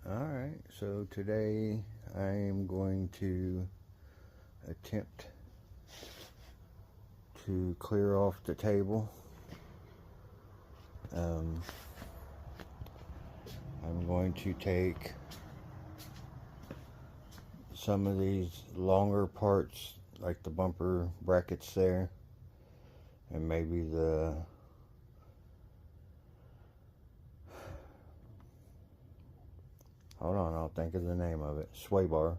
Alright, so today I am going to attempt to clear off the table. I'm going to take some of these longer parts, like the bumper brackets there, and maybe the hold on, I'll think of the name of it, sway bar,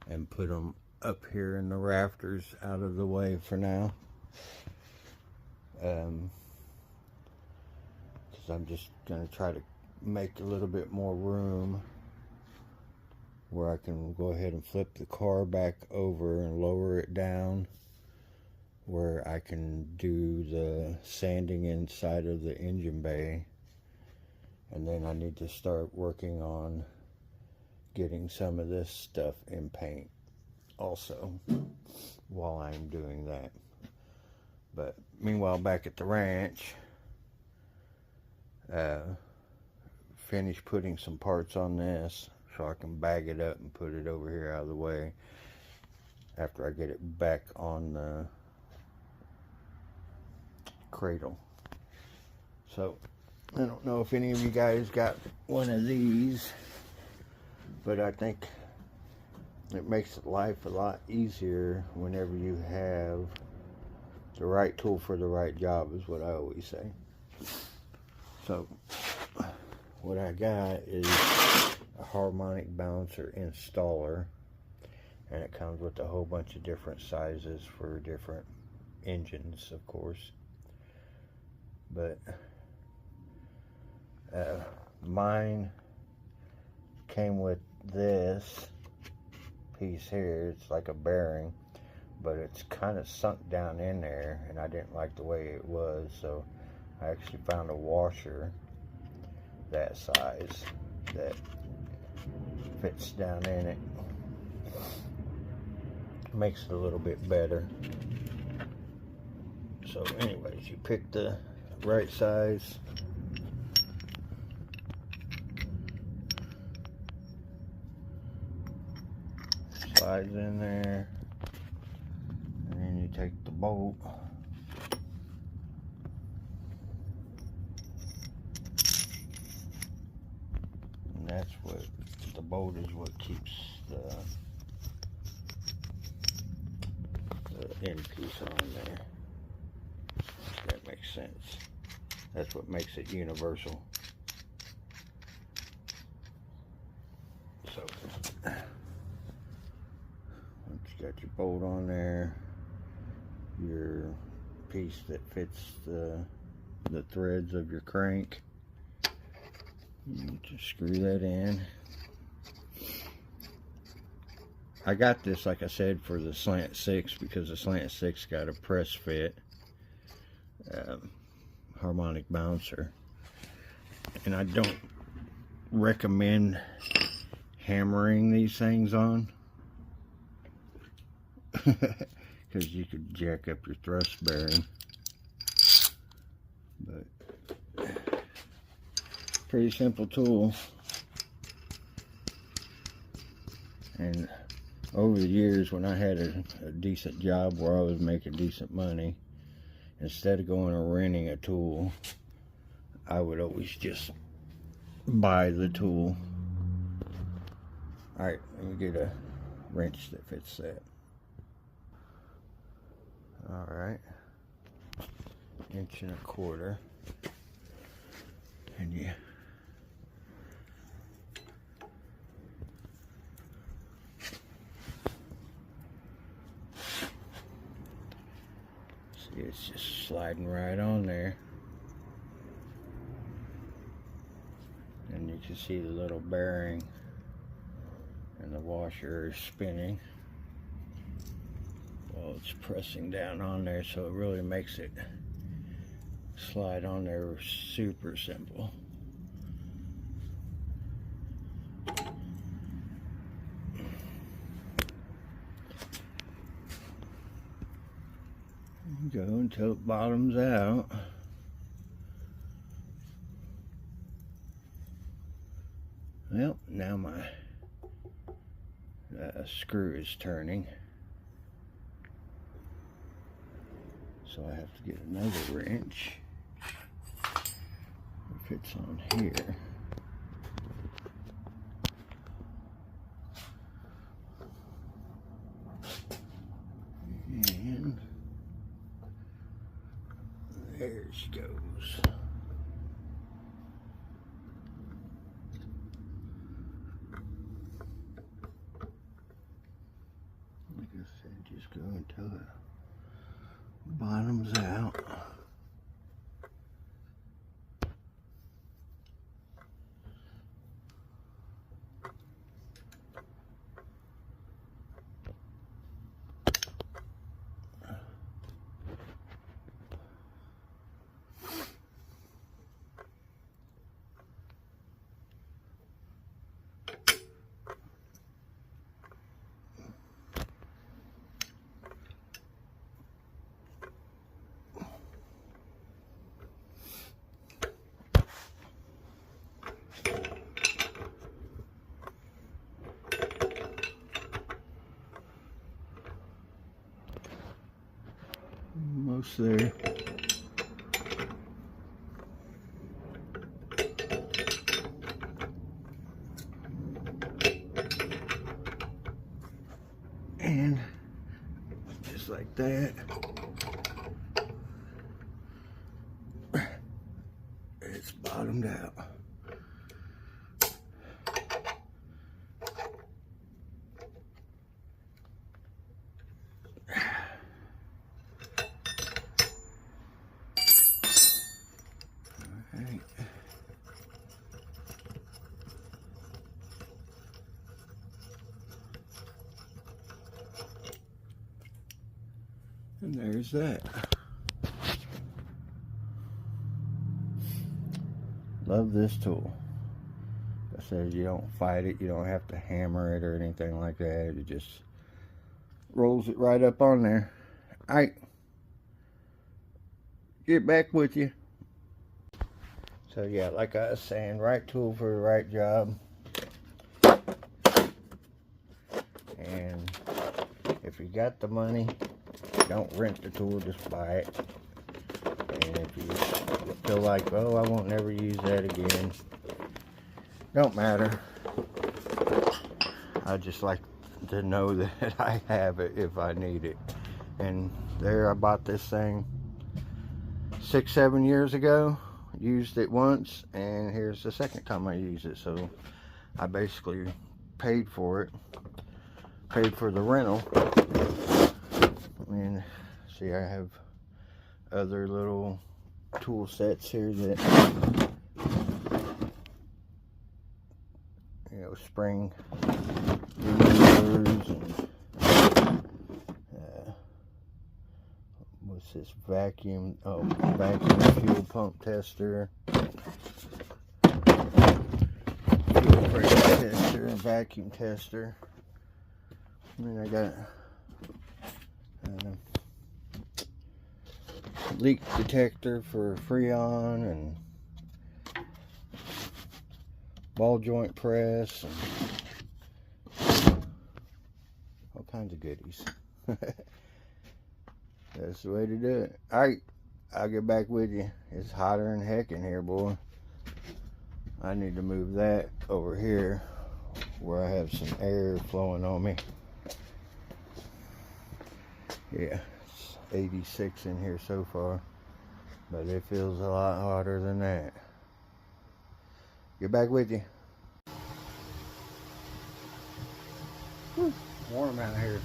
and put them up here in the rafters out of the way for now. Because I'm just going to try to make a little bit more room where I can go ahead and flip the car back over and lower it down, where I can do the sanding inside of the engine bay. And then I need to start working on getting some of this stuff in paint also while I'm doing that. But meanwhile, back at the ranch, finish putting some parts on this so I can bag it up and put it over here out of the way after I get it back on the cradle. So I don't know if any of you guys got one of these, but I think it makes life a lot easier whenever you have the right tool for the right job, is what I always say. So what I got is a harmonic balancer installer, and it comes with a whole bunch of different sizes for different engines, of course. But mine came with this piece here. It's like a bearing, but it's kind of sunk down in there, and I didn't like the way it was, so I actually found a washer that size that fits down in it. Makes it a little bit better. So anyways, you pick the right size. Slides in there, and then you take the bolt, and that's what the bolt is, what keeps the end piece on there, if that makes sense. That's what makes it universal. So once you got your bolt on there, your piece that fits the threads of your crank, you just screw that in. I got this, like I said, for the slant 6 because the slant 6 got a press fit harmonic bouncer, and I don't recommend hammering these things on because you could jack up your thrust bearing. But pretty simple tool, and over the years when I had a decent job where I was making decent money, instead of going and renting a tool, I would always just buy the tool. Alright, let me get a wrench that fits that. Alright, 1.25 inches, and yeah, see, it's just sliding right on there, and you can see the little bearing and the washer is spinning while it's pressing down on there, so it really makes it slide on there super simple. Go until it bottoms out. Well, now my screw is turning, so I have to get another wrench. It fits on here. And there she goes. Like I said, just go until the bottom's out. Almost there. And just like that, it's bottomed out. Alright. And there's that. Love this tool. Like I said, you don't fight it, you don't have to hammer it or anything like that. It just rolls it right up on there. Alright, get back with you. So yeah, like I was saying, right tool for the right job. And if you got the money, don't rent the tool, just buy it. And if you feel like, oh, I won't never use that again, don't matter. I just like to know that I have it if I need it. And there, I bought this thing 6-7 years ago, used it once, and here's the second time I use it. So I basically paid for it, paid for the rental. And see, I have other little tool sets here that, you know, spring removers and what's this, vacuum fuel pump tester, fuel pressure tester, and vacuum tester. And then I got leak detector for Freon and ball joint press and all kinds of goodies. That's the way to do it. Alright, I'll get back with you. It's hotter than heck in here, boy. I need to move that over here where I have some air flowing on me. Yeah, it's 86 in here so far, but it feels a lot hotter than that. Get back with you. Whew, warm out here.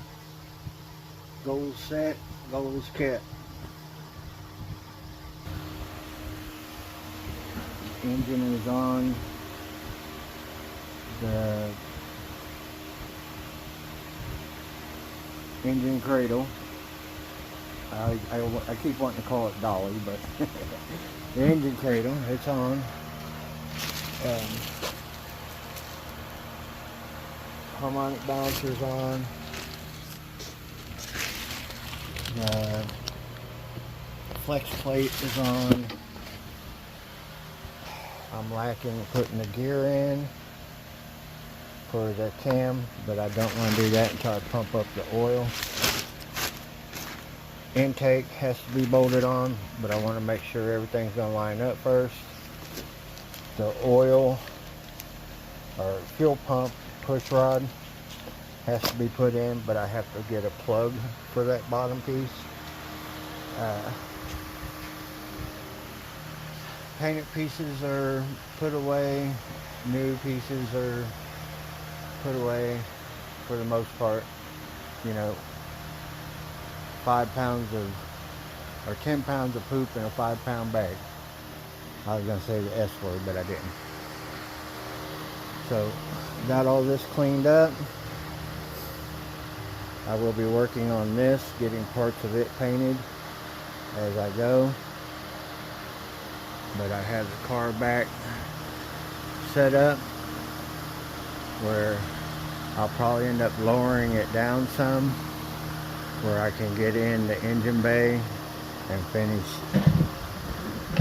Goals set, goals kept. Engine is on. The engine cradle. I keep wanting to call it dolly, but the engine cradle, it's on. Harmonic balancer's on. The flex plate is on. I'm lacking putting the gear in. for the cam, but I don't want to do that until I pump up the oil. Intake has to be bolted on, but I want to make sure everything's going to line up first. The oil or fuel pump push rod has to be put in, but I have to get a plug for that bottom piece. Painted pieces are put away, new pieces are put away for the most part. You know, 5 pounds of, or 10 pounds of poop in a 5-pound bag. I was going to say the S word, but I didn't. So, got all this cleaned up. I will be working on this, getting parts of it painted as I go. But I have the car back set up where I'll probably end up lowering it down some, where I can get in the engine bay and finish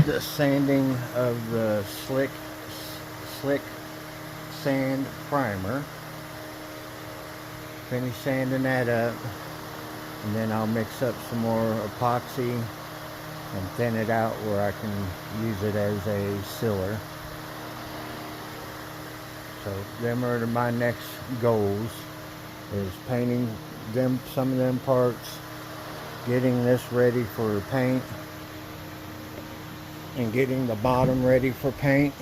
the sanding of the slick sand primer. Finish sanding that up, and then I'll mix up some more epoxy and thin it out where I can use it as a sealer. So them are my next goals, is painting them, some of them parts, getting this ready for paint, and getting the bottom ready for paint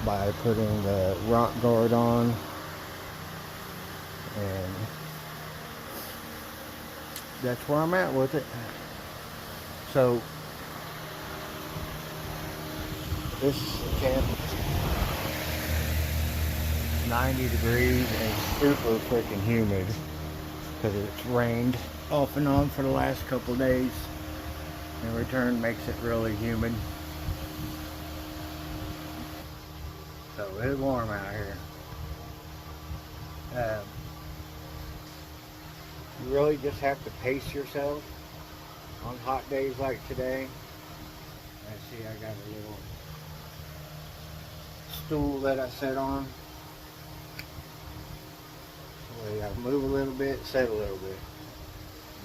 by putting the rock guard on. And that's where I'm at with it. So this camp, 90 degrees and super freaking humid because it's rained off and on for the last couple days. In return, makes it really humid. So it's warm out here. You really just have to pace yourself on hot days like today. I see I got a little stool that I sit on. So I move a little bit, sit a little bit.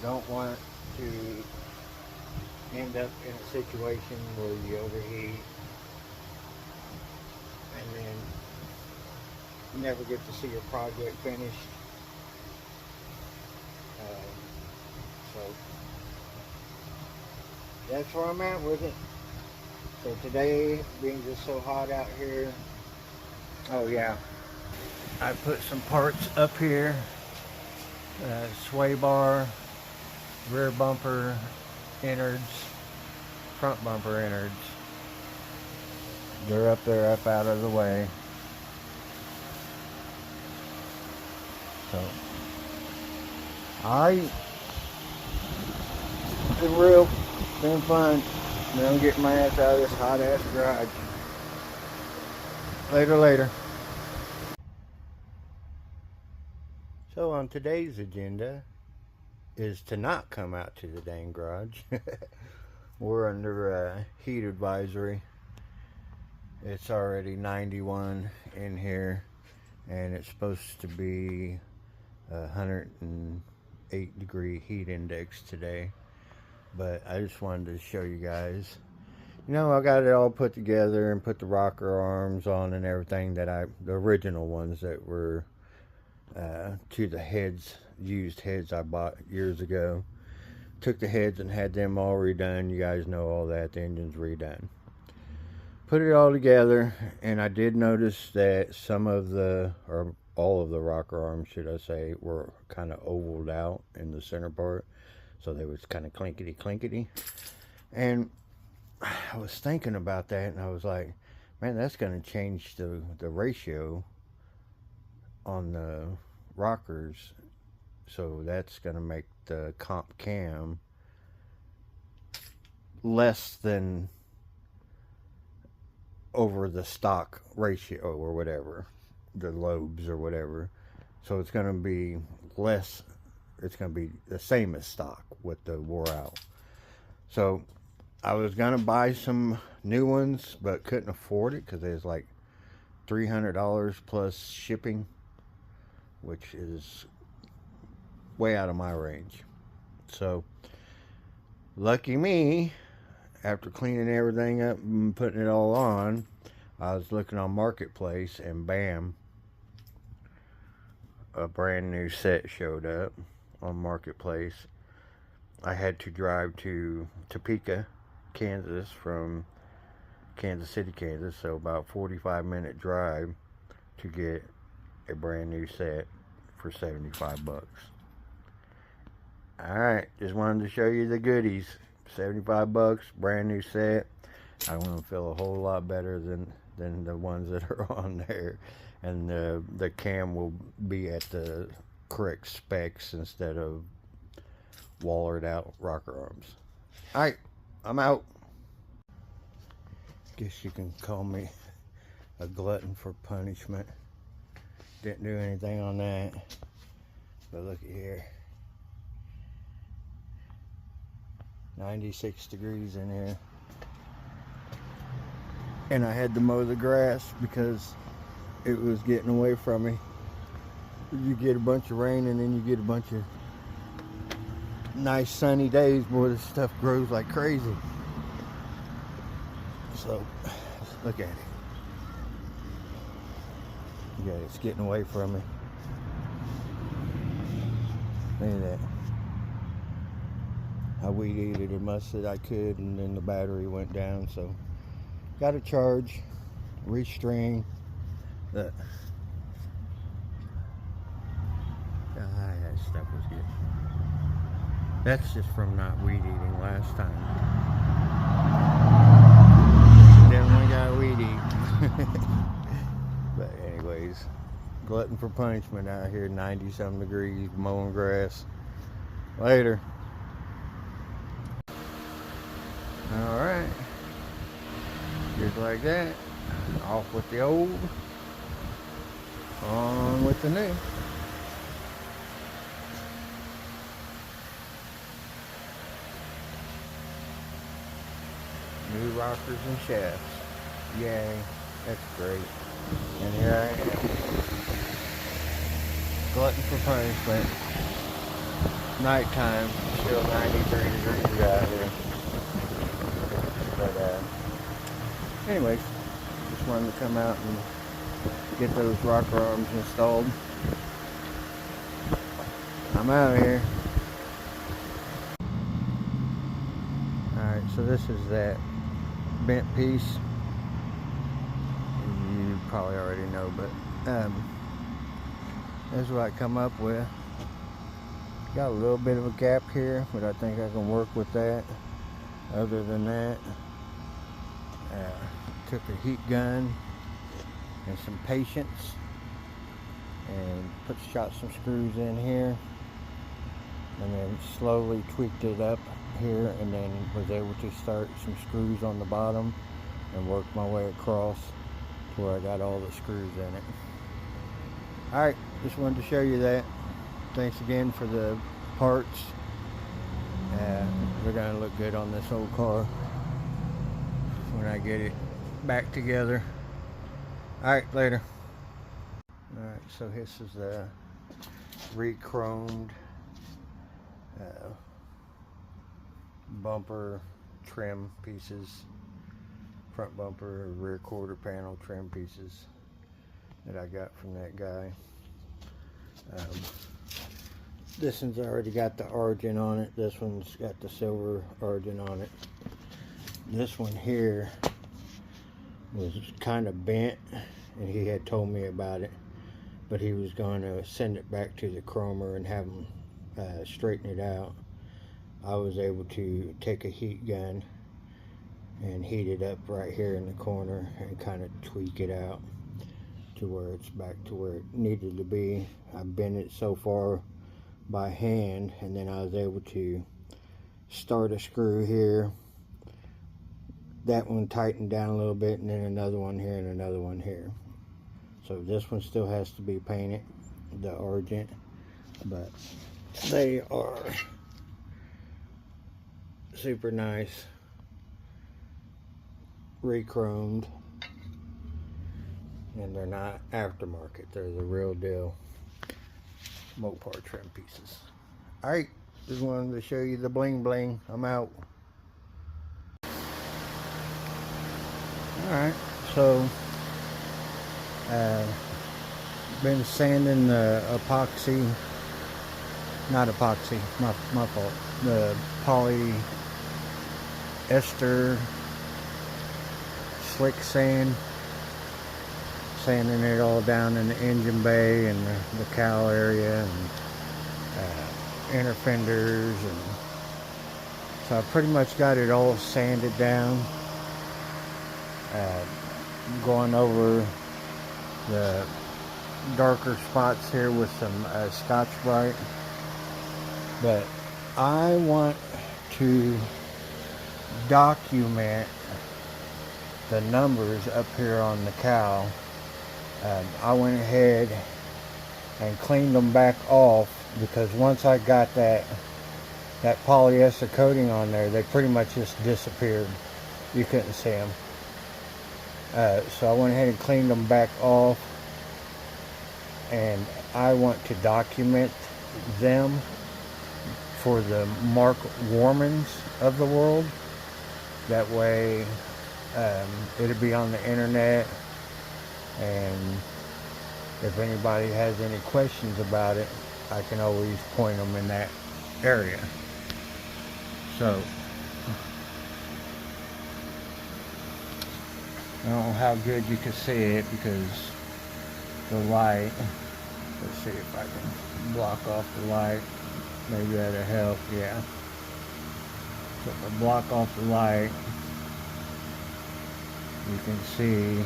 Don't want to end up in a situation where you overheat and then you never get to see your project finished. So that's where I'm at with it. So today, being just so hot out here, oh yeah, I put some parts up here, sway bar, rear bumper innards, front bumper innards. They're up there, up out of the way. So, alright, been real, been fun. Now I'm getting my ass out of this hot ass garage. Later. So on today's agenda is to not come out to the dang garage. We're under a heat advisory. It's already 91 in here, and it's supposed to be 108 degree heat index today. But I just wanted to show you guys. You know, I got it all put together and put the rocker arms on and everything that the original ones that were to the heads, used heads I bought years ago. Took the heads and had them all redone. You guys know all that. The engine's redone. Put it all together, and I did notice that some of the, or all of the rocker arms, should I say, were kind of ovaled out in the center part. So they was kind of clinkety. And I was thinking about that, and I was like, man, that's going to change the ratio on the rockers. So that's going to make the comp cam less than over the stock ratio or whatever, the lobes or whatever. So it's going to be less, it's going to be the same as stock with the wore out. So I was going to buy some new ones, but couldn't afford it because it was like $300 plus shipping, which is way out of my range. So lucky me, after cleaning everything up and putting it all on, I was looking on Marketplace, and bam, a brand new set showed up on Marketplace. I had to drive to Topeka, Kansas from Kansas City, Kansas, so about 45-minute drive to get a brand new set for 75 bucks. Alright, just wanted to show you the goodies. 75 bucks, brand new set. I want to feel a whole lot better than the ones that are on there. And the cam will be at the correct specs instead of wallered out rocker arms. Alright, I'm out. Guess you can call me a glutton for punishment. Didn't do anything on that. But look at here. 96 degrees in here. And I had to mow the grass because it was getting away from me. You get a bunch of rain and then you get a bunch of nice sunny days, boy, this stuff grows like crazy. So, look at it. Yeah, it's getting away from me. Look at that. I weed eated as much as I could, and then the battery went down, so got to charge, restring. Look. That stuff was good. That's just from not weed eating last time. Definitely got weed eat. But anyways, glutton for punishment out here, 90-something degrees, mowing grass. Later. Alright. Just like that. Off with the old. On with the new. New rockers and shafts. Yay. That's great. And here I am. Glutton for punishment. Nighttime. Still 93 degrees out here. But anyways, just wanted to come out and get those rocker arms installed. I'm out of here. Alright, so this is that bent piece. You probably already know, but that's what I come up with. Got a little bit of a gap here, but I think I can work with that. Other than that, took a heat gun and some patience and shot some screws in here, and then slowly tweaked it up here, and then was able to start some screws on the bottom and work my way across to where I got all the screws in it. Alright, just wanted to show you that. Thanks again for the parts. They're gonna look good on this old car when I get it back together. Alright, later. Alright, so this is the re-chromed bumper trim pieces, front bumper, rear quarter panel trim pieces that I got from that guy. This one's already got the origin on it. This one's got the silver origin on it. This one here was kind of bent, and he had told me about it, but he was going to send it back to the chromer and have him straighten it out. I was able to take a heat gun and heat it up right here in the corner and kind of tweak it out to where it's back to where it needed to be. I bent it so far by hand, and then I was able to start a screw here. That one tightened down a little bit, and then another one here and another one here. So this one still has to be painted, the origin, but they are super nice, re-chromed. and they're not aftermarket. They're the real deal Mopar trim pieces. Alright, just wanted to show you the bling bling. I'm out. Alright, so been sanding the epoxy, not epoxy, my fault, the polyester slick sand, sanding it all down in the engine bay and the cowl area and inner fenders, and so I pretty much got it all sanded down. Going over the darker spots here with some Scotch-Brite, but I want to document the numbers up here on the cowl. I went ahead and cleaned them back off, because once I got that polyester coating on there, they pretty much just disappeared. You couldn't see them. So I went ahead and cleaned them back off, and I want to document them for the Mark Warmans of the world. That way it'll be on the internet, and if anybody has any questions about it, I can always point them in that area. So I don't know how good you can see it because the light. Let's see if I can block off the light. Maybe that'll help. Yeah. So if I block off the light, you can see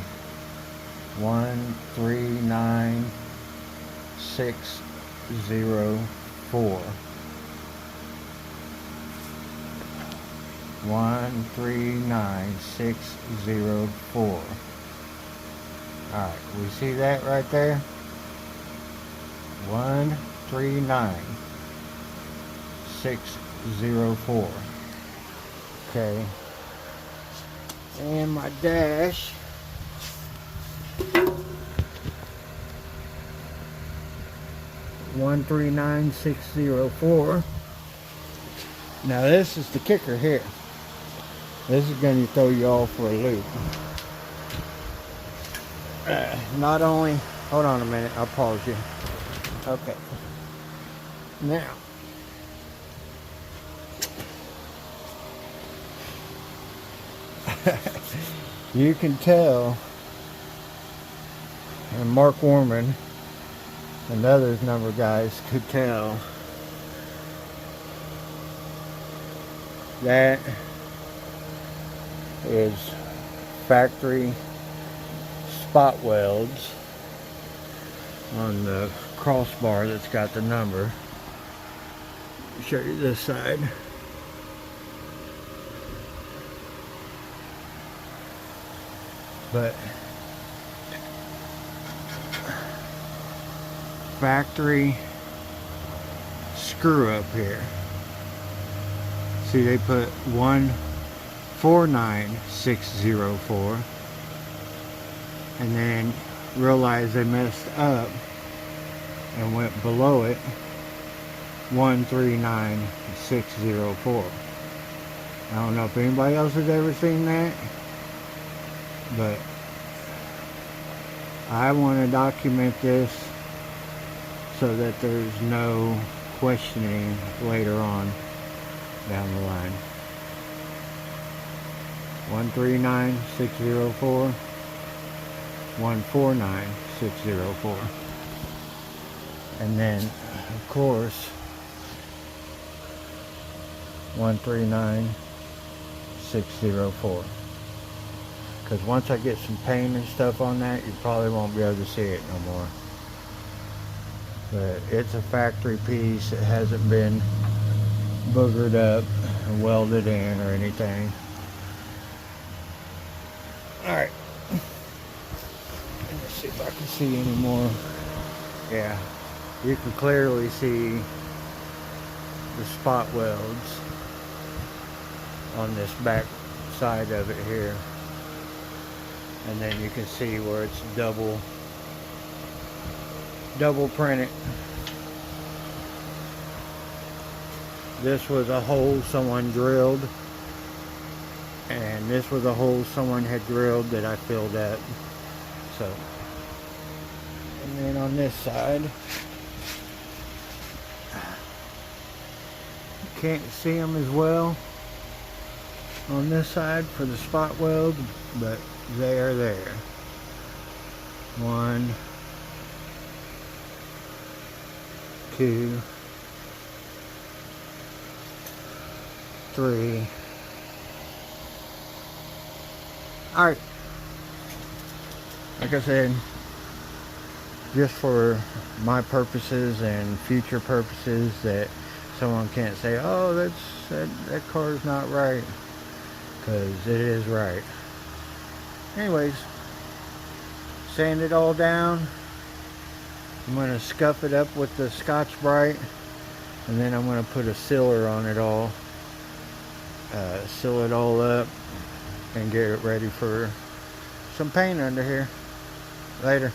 139604. 139604. Alright, we see that right there? 139604. Okay. And my dash. One 139604. Now this is the kicker here. This is going to throw you off for a loop. Not only, hold on a minute, I'll pause you. Okay. Now, you can tell, and Mark Warman and others number guys could tell, that is factory spot welds on the crossbar that's got the number. Show you this side. But factory screw up here. See, they put 149604 and then realized they messed up and went below it 139604. I don't know if anybody else has ever seen that, but I want to document this so that there's no questioning later on down the line. 139604, 149604, and then of course 139604. Because once I get some paint and stuff on that, you probably won't be able to see it no more. But it's a factory piece. It hasn't been boogered up and welded in or anything. Alright. Let's see if I can see any more. Yeah. You can clearly see the spot welds on this back side of it here. And then you can see where it's double printed. This was a hole someone drilled, and this was a hole someone had drilled that I filled up. So, and then on this side, you can't see them as well on this side for the spot weld, but they are there. 1, 2, 3. Alright, like I said, just for my purposes and future purposes, that someone can't say, oh, that car's not right, because it is right. Anyways, sand it all down. I'm going to scuff it up with the Scotch-Brite, and then I'm going to put a sealer on it all, seal it all up, and get it ready for some paint under here. Later.